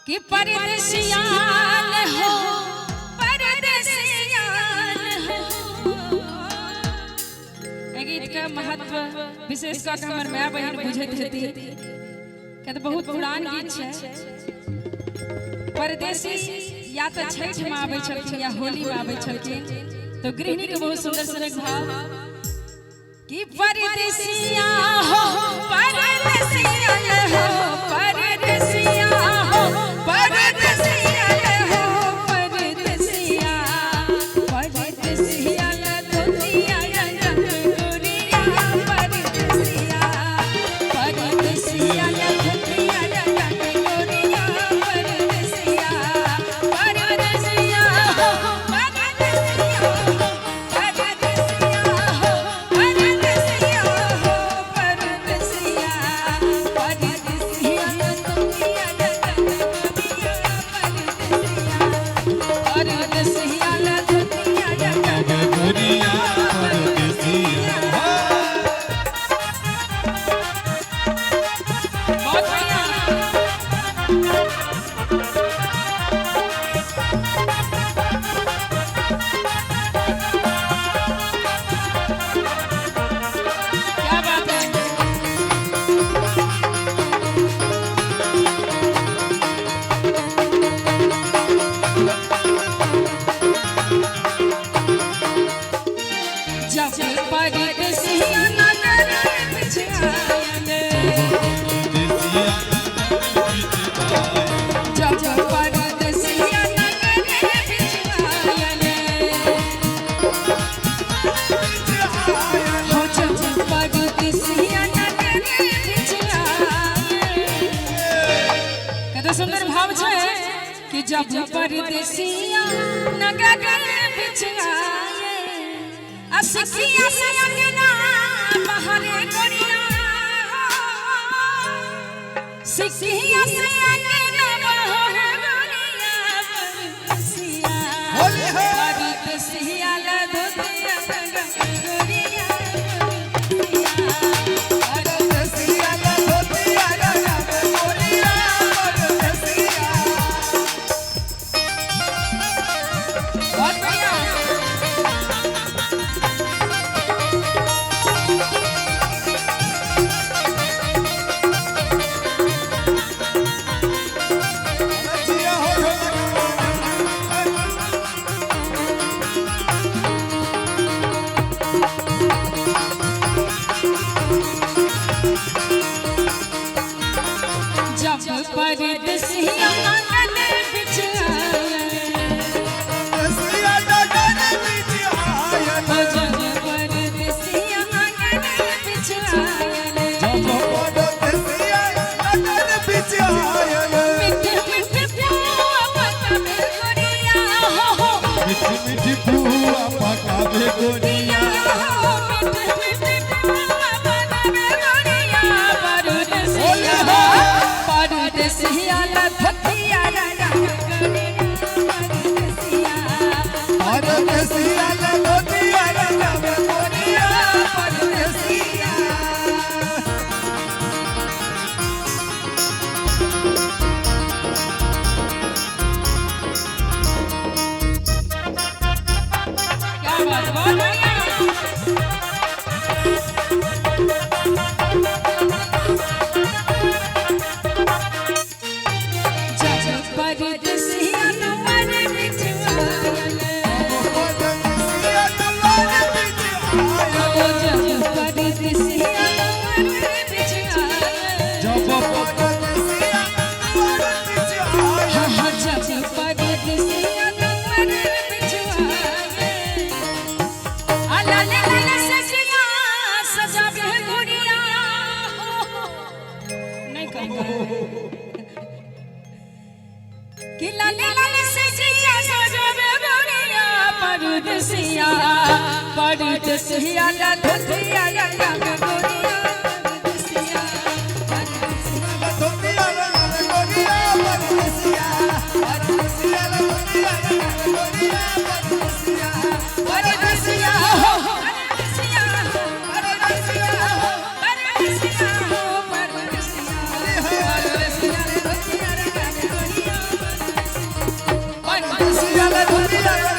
कि परदेसियान हो परदेसियान हो। ए गीत का महत्व विशेष कर हमर माय बहन बुझैत हेती कि तो बहुत पुरान गीत छै। परदेसी या तो छठ में आबै छथिन या होली में आबै छथिन तो गृहिणी के बहुत सुंदर सुंदर भाव कि परदेसिया हो परदेसिया हो परदेसिया हो परदेसिया हो परदेसिया परदेसिया दुनिया रंग गोरिया परदेसिया परदेसिया दुनिया रंग गोरिया परदेसिया परदेसिया हो परदेसिया सुंदर भाव छै कि जब परदेसिया नगर बिछ आए असखिया से अंगना बहरे गोरिया सिखिया से अंगना बहरे गोरिया परदेसिया परदेसिया ला धोतिया गोरिया परदेसिया ला धोतिया गोरिया परदेसिया नगर बिछ आए परदेसिया नगर बिछ आए जब परदेसिया नगर बिछ आए जब परदेसिया नगर बिछ आए मीठी मीठी बुआ पकावे गोरिया हो मीठी मीठी बुआ पकावे गोरिया मीठी मीठी बुआ पकावे गोरिया परदेसिया परदेसिया ला धोतिया रंग गोरिया परदेसिया परदेसिया ला धोतिया रंग गोरिया परदेसिया क्या बात बहुत बढ़िया परदेसिया नगर बिछ आए परदेसिया नगर बिछ आए जब परदेसिया नगर बिछ आए जब परदेसिया नगर बिछ आए हाँ जब परदेसिया नगर बिछ आए अला ले ले सजिया सजावे गोरिया नहीं कहूँगा कि लाले लाले से जिया सजावे गोरिया परदेसिया परदेसिया ला धोतिया रंग गोरिया परदेसिया परदेसिया ला धोतिया रंग गोरिया परदेसिया परदेसिया ला धोतिया रंग गोरिया परदेसिया परदेसिया हो परदेसिया परदेसिया हो परदेसिया हो परदेसिया परदेसिया ला धोतिया रंग गोरिया जिया